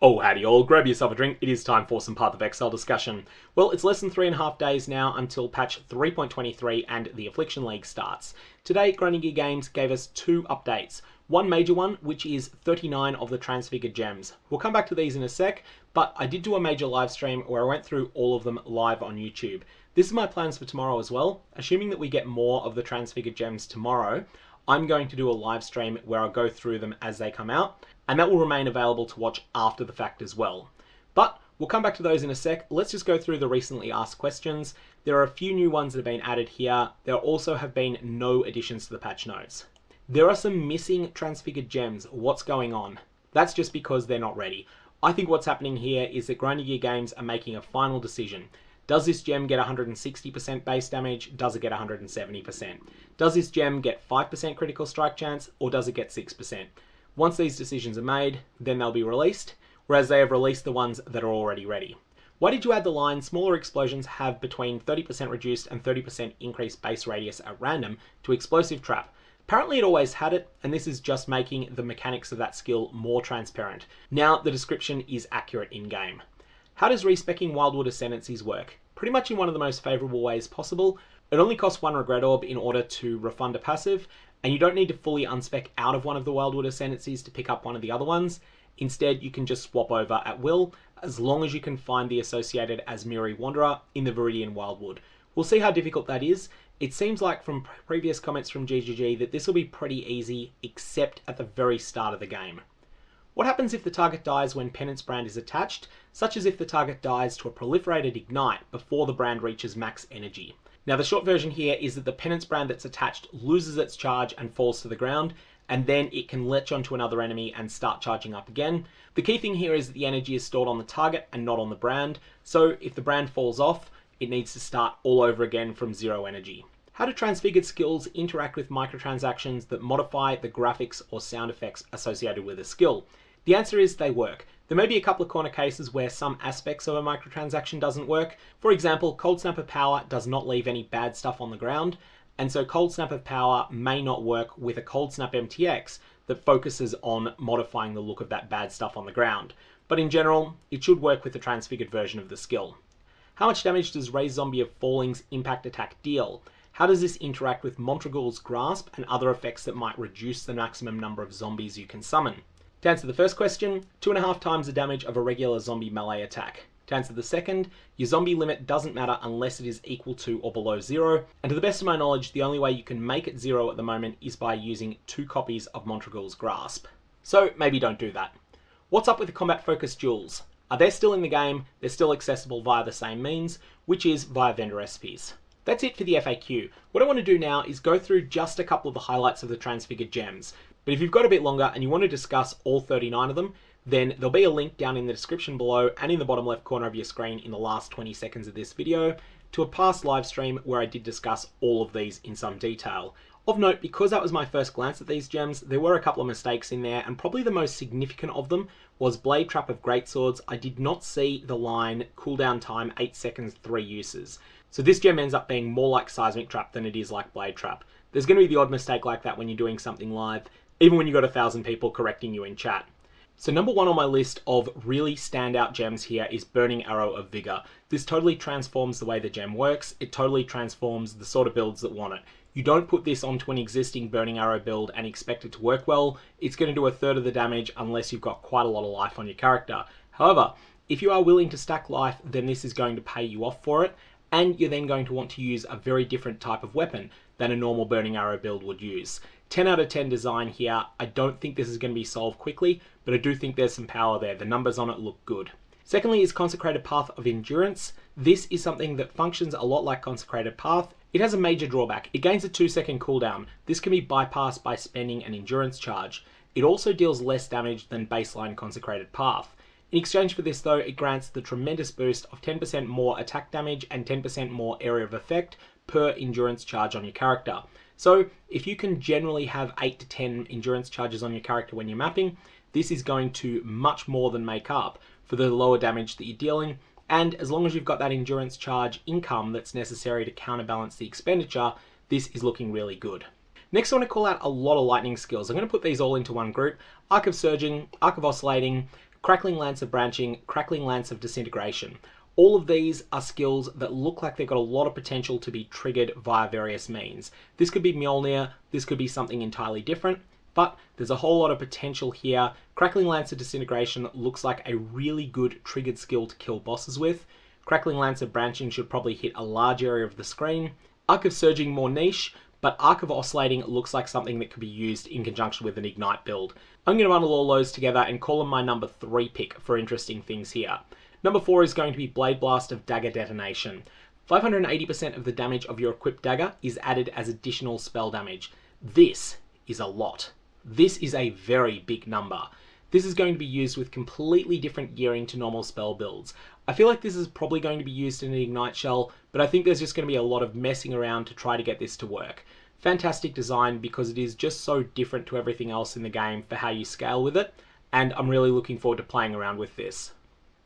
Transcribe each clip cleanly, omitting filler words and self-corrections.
Oh, howdy all, grab yourself a drink, it is time for some PathOfExile discussion. Well, it's less than 3.5 days now until patch 3.23 and the Affliction League starts. Today, Grinding Games gave us two updates. One major one, which is 39 of the Transfigured Gems. We'll come back to these in a sec, but I did do a major live stream where I went through all of them live on YouTube. This is my plans for tomorrow as well. Assuming that we get more of the Transfigured Gems tomorrow, I'm going to do a live stream where I'll go through them as they come out, and that will remain available to watch after the fact as well. But we'll come back to those in a sec. Let's just go through the recently asked questions. There are a few new ones that have been added here. There also have been no additions to the patch notes. There are some missing Transfigured Gems. What's going on? That's just because they're not ready. I think what's happening here is that Grinding Games are making a final decision. Does this gem get 160% base damage? Does it get 170%? Does this gem get 5% critical strike chance, or does it get 6%? Once these decisions are made, then they'll be released, whereas they have released the ones that are already ready. Why did you add the line, smaller explosions have between 30% reduced and 30% increased base radius at random to explosive trap? Apparently it always had it, and this is just making the mechanics of that skill more transparent. Now the description is accurate in-game. How does respecking Wildwood Ascendancies work? Pretty much in one of the most favourable ways possible. It only costs one regret orb in order to refund a passive, and you don't need to fully unspec out of one of the Wildwood Ascendancies to pick up one of the other ones. Instead, you can just swap over at will, as long as you can find the associated Asmiri Wanderer in the Viridian Wildwood. We'll see how difficult that is. It seems like from previous comments from GGG that this will be pretty easy, except at the very start of the game. What happens if the target dies when Penance Brand is attached, such as if the target dies to a proliferated ignite before the brand reaches max energy? Now the short version here is that the Penance Brand that's attached loses its charge and falls to the ground, and then it can latch onto another enemy and start charging up again. The key thing here is that the energy is stored on the target and not on the brand, so if the brand falls off, it needs to start all over again from zero energy. How do transfigured skills interact with microtransactions that modify the graphics or sound effects associated with a skill? The answer is they work. There may be a couple of corner cases where some aspects of a microtransaction doesn't work. For example, Cold Snap of Power does not leave any bad stuff on the ground, and so Cold Snap of Power may not work with a Cold Snap MTX that focuses on modifying the look of that bad stuff on the ground. But in general, it should work with the transfigured version of the skill. How much damage does Raise Zombie of Falling's impact attack deal? How does this interact with Mon'tregul's Grasp and other effects that might reduce the maximum number of zombies you can summon? To answer the first question, 2.5 times the damage of a regular zombie melee attack. To answer the second, your zombie limit doesn't matter unless it is equal to or below 0, and to the best of my knowledge, the only way you can make it 0 at the moment is by using 2 copies of Mon'tregul's Grasp. So maybe don't do that. What's up with the combat-focused duels? Are they still in the game? They're still accessible via the same means, which is via vendor recipes. That's it for the FAQ. What I want to do now is go through just a couple of the highlights of the Transfigured Gems. But if you've got a bit longer and you want to discuss all 39 of them, then there'll be a link down in the description below and in the bottom left corner of your screen in the last 20 seconds of this video to a past live stream where I did discuss all of these in some detail. Of note, because that was my first glance at these gems, there were a couple of mistakes in there, and probably the most significant of them was Blade Trap of Greatswords. I did not see the line cooldown time 8 seconds 3 uses. So this gem ends up being more like Seismic Trap than it is like Blade Trap. There's going to be the odd mistake like that when you're doing something live, even when you've got 1,000 people correcting you in chat. So number one on my list of really standout gems here is Burning Arrow of Vigour. This totally transforms the way the gem works. It totally transforms the sort of builds that want it. You don't put this onto an existing Burning Arrow build and expect it to work well. It's going to do 1/3 of the damage unless you've got quite a lot of life on your character. However, if you are willing to stack life, then this is going to pay you off for it, and you're then going to want to use a very different type of weapon than a normal Burning Arrow build would use. 10 out of 10 design here. I don't think this is going to be solved quickly, but I do think there's some power there. The numbers on it look good. Secondly is Consecrated Path of Endurance. This is something that functions a lot like Consecrated Path. It has a major drawback. It gains a 2-second cooldown. This can be bypassed by spending an endurance charge. It also deals less damage than baseline Consecrated Path. In exchange for this though, it grants the tremendous boost of 10% more attack damage and 10% more area of effect per endurance charge on your character. So if you can generally have 8 to 10 endurance charges on your character when you're mapping, this is going to much more than make up for the lower damage that you're dealing, and as long as you've got that endurance charge income that's necessary to counterbalance the expenditure, this is looking really good. Next, I want to call out a lot of lightning skills. I'm going to put these all into one group. Arc of Surging, Arc of Oscillating, Crackling Lance of Branching, Crackling Lance of Disintegration. All of these are skills that look like they've got a lot of potential to be triggered via various means. This could be Mjolnir, this could be something entirely different, but there's a whole lot of potential here. Crackling Lance of Disintegration looks like a really good triggered skill to kill bosses with. Crackling Lance of Branching should probably hit a large area of the screen. Arc of Surging more niche, but Arc of Oscillating looks like something that could be used in conjunction with an Ignite build. I'm going to bundle all those together and call them my number 3 pick for interesting things here. Number 4 is going to be Blade Blast of Dagger Detonation. 580% of the damage of your equipped dagger is added as additional spell damage. This is a lot. This is a very big number. This is going to be used with completely different gearing to normal spell builds. I feel like this is probably going to be used in an Ignite shell, but I think there's just going to be a lot of messing around to try to get this to work. Fantastic design because it is just so different to everything else in the game for how you scale with it, and I'm really looking forward to playing around with this.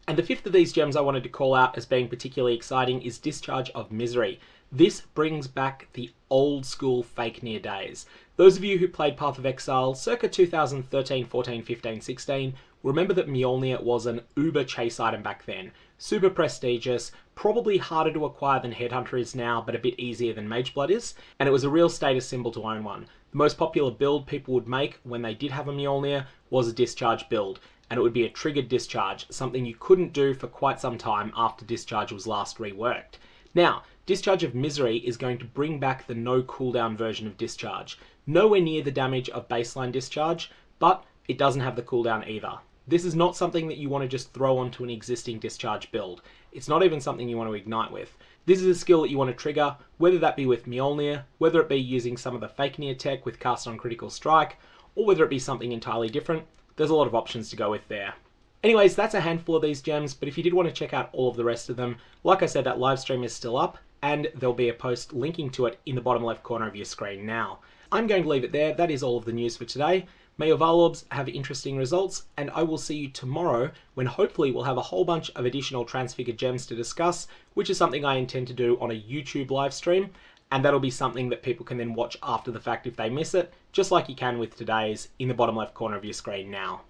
And the 5th of these gems I wanted to call out as being particularly exciting is Discharge of Misery. This brings back the old school Fakenir days. Those of you who played PathOfExile circa 2013, 14, 15, 16 remember that Mjolnir was an uber chase item back then. Super prestigious, probably harder to acquire than Headhunter is now, but a bit easier than Mageblood is, and it was a real status symbol to own one. The most popular build people would make when they did have a Mjolnir was a Discharge build, and it would be a triggered Discharge, something you couldn't do for quite some time after Discharge was last reworked. Now, Discharge of Misery is going to bring back the no cooldown version of Discharge. Nowhere near the damage of baseline Discharge, but it doesn't have the cooldown either. This is not something that you want to just throw onto an existing Discharge build. It's not even something you want to Ignite with. This is a skill that you want to trigger, whether that be with Mjolnir, whether it be using some of the Fakenir tech with Cast on Critical Strike, or whether it be something entirely different. There's a lot of options to go with there. Anyways, that's a handful of these gems, but if you did want to check out all of the rest of them, like I said, that live stream is still up, and there'll be a post linking to it in the bottom left corner of your screen now. I'm going to leave it there. That is all of the news for today. May your Varlords have interesting results, and I will see you tomorrow when hopefully we'll have a whole bunch of additional Transfigured Gems to discuss, which is something I intend to do on a YouTube live stream, and that'll be something that people can then watch after the fact if they miss it, just like you can with today's in the bottom left corner of your screen now.